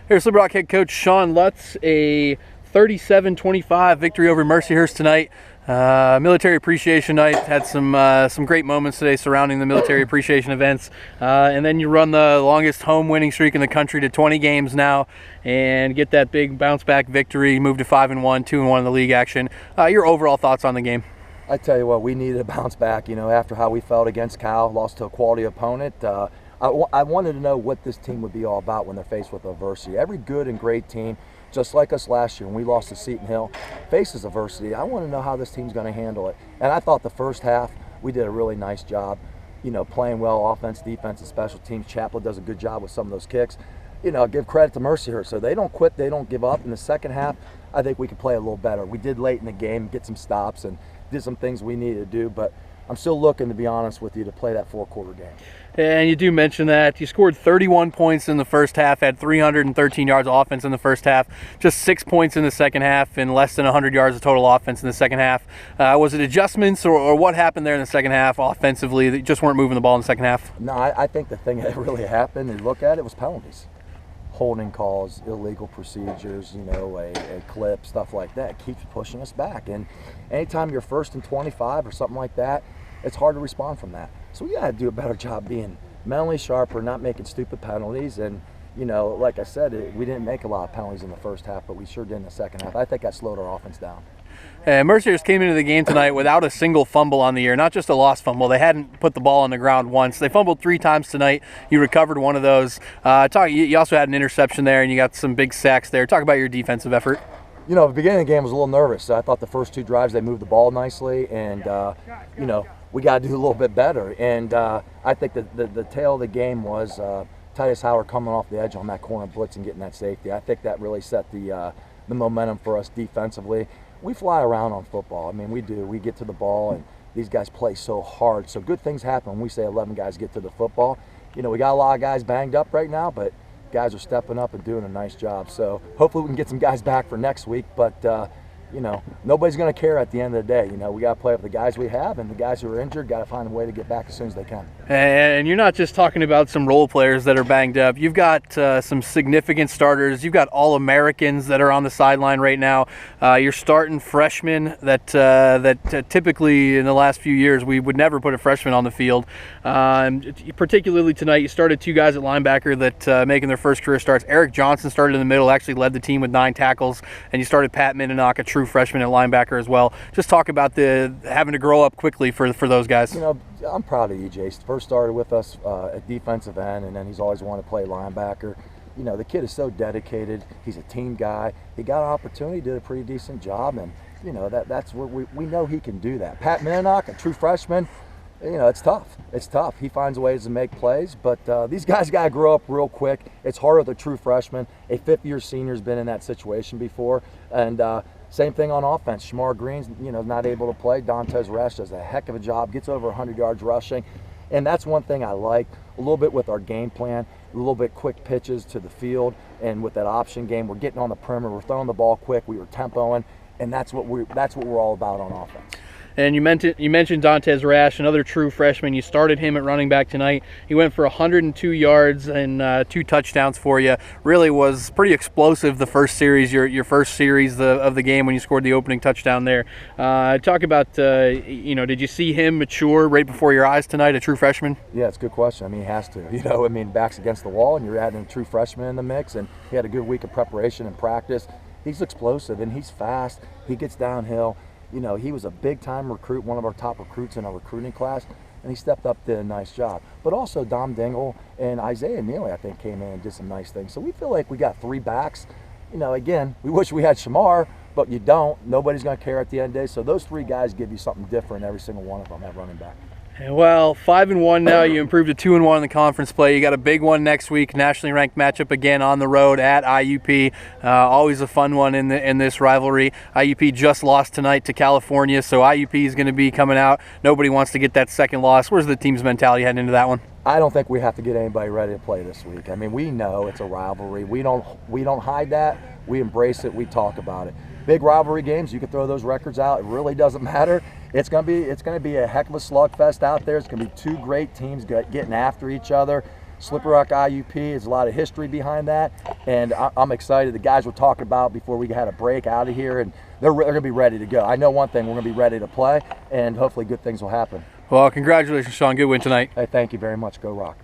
Here's Silver Rock head coach Shawn Lutz, a 37-25 victory over Mercyhurst tonight. Military Appreciation Night, had some great moments today surrounding the military appreciation events. And then you run the longest home winning streak in the country to 20 games now and get that big bounce back victory, move to 5-1, 2-1 in the league action. Your overall thoughts on the game? I tell you what, we needed a bounce back, after how we felt against Cal, lost to a quality opponent. I wanted to know what this team would be all about when they're faced with adversity. Every good and great team, just like us last year when we lost to Seton Hill, faces adversity. I want to know how this team's going to handle it. And I thought the first half we did a really nice job, playing well, offense, defense, and special teams. Chaplin does a good job with some of those kicks. Give credit to Mercyhurst. So they don't quit, they don't give up. In the second half, I think we could play a little better. We did late in the game, get some stops, and did some things we needed to do, but I'm still looking, to be honest with you, to play that four-quarter game. And you do mention that you scored 31 points in the first half, had 313 yards of offense in the first half, just 6 points in the second half, and less than 100 yards of total offense in the second half. Was it adjustments or what happened there in the second half offensively that just weren't moving the ball in the second half? No, I think the thing that really happened, and look at it, was penalties. Holding calls, illegal procedures, a clip, stuff like that keeps pushing us back. And anytime you're 1st and 25 or something like that, it's hard to respond from that. So we got to do a better job being mentally sharper, not making stupid penalties. And, like I said, we didn't make a lot of penalties in the first half, but we sure did in the second half. I think that slowed our offense down. Mercyhurst came into the game tonight without a single fumble on the year, not just a lost fumble. They hadn't put the ball on the ground once. They fumbled 3 times tonight. You recovered one of those. You also had an interception there, and you got some big sacks there. Talk about your defensive effort. The beginning of the game was a little nervous. I thought the first 2 drives they moved the ball nicely, and we got to do a little bit better. And I think the tail of the game was Titus Howard coming off the edge on that corner blitz and getting that safety. I think that really set the momentum for us defensively. We fly around on football. I mean, we do. We get to the ball, and these guys play so hard. So good things happen when we say 11 guys get to the football. We got a lot of guys banged up right now, but guys are stepping up and doing a nice job. So hopefully we can get some guys back for next week. But, nobody's going to care at the end of the day. We got to play with the guys we have, and the guys who are injured got to find a way to get back as soon as they can. And you're not just talking about some role players that are banged up. You've got some significant starters. You've got All-Americans that are on the sideline right now. You're starting freshmen that typically in the last few years we would never put a freshman on the field. Particularly tonight, you started 2 guys at linebacker that making their first career starts. Eric Johnson started in the middle, actually led the team with 9 tackles, and you started Pat Mininock, a true freshman at linebacker as well. Just talk about having to grow up quickly for those guys. I'm proud of EJ. First started with us at defensive end, and then he's always wanted to play linebacker. The kid is so dedicated. He's a team guy. He got an opportunity, did a pretty decent job, and that's what we know he can do that. Pat Mininock, a true freshman. It's tough. It's tough. He finds ways to make plays, but these guys got to grow up real quick. It's harder with a true freshman. A 5th-year senior's been in that situation before, and same thing on offense. Shamar Green's, not able to play. Dantes Resch does a heck of a job, gets over 100 yards rushing, and that's one thing I like a little bit with our game plan. A little bit quick pitches to the field, and with that option game, we're getting on the perimeter, we're throwing the ball quick, we were tempoing, and that's what we're all about on offense. And you mentioned Dantes Resch, another true freshman. You started him at running back tonight. He went for 102 yards and 2 touchdowns for you. Really was pretty explosive the first series, your first series of the game when you scored the opening touchdown there. Talk about, did you see him mature right before your eyes tonight, a true freshman? Yeah, it's a good question. He has to. Back's against the wall, and you're adding a true freshman in the mix, and he had a good week of preparation and practice. He's explosive, and he's fast. He gets downhill. He was a big-time recruit, one of our top recruits in our recruiting class, and he stepped up, did a nice job. But also Dom Dingle and Isaiah Neely, I think, came in and did some nice things. So we feel like we got 3 backs. Again, we wish we had Shamar, but you don't. Nobody's going to care at the end of the day. So those 3 guys give you something different, every single one of them at running back. Well, 5-1 now. You improved to 2-1 in the conference play. You got a big one next week, nationally ranked matchup again on the road at IUP. Always a fun one in this rivalry. IUP just lost tonight to California, so IUP is going to be coming out. Nobody wants to get that second loss. Where's the team's mentality heading into that one? I don't think we have to get anybody ready to play this week. We know it's a rivalry. We don't hide that. We embrace it. We talk about it. Big rivalry games, you can throw those records out. It really doesn't matter. It's gonna be a heck of a slugfest out there. It's gonna be 2 great teams getting after each other. Slippery Rock IUP. There's a lot of history behind that, and I'm excited. The guys were talking about before we had a break out of here, and they're going to be ready to go. I know one thing, we're going to be ready to play, and hopefully good things will happen. Well, congratulations, Shawn. Good win tonight. Hey, thank you very much. Go Rock.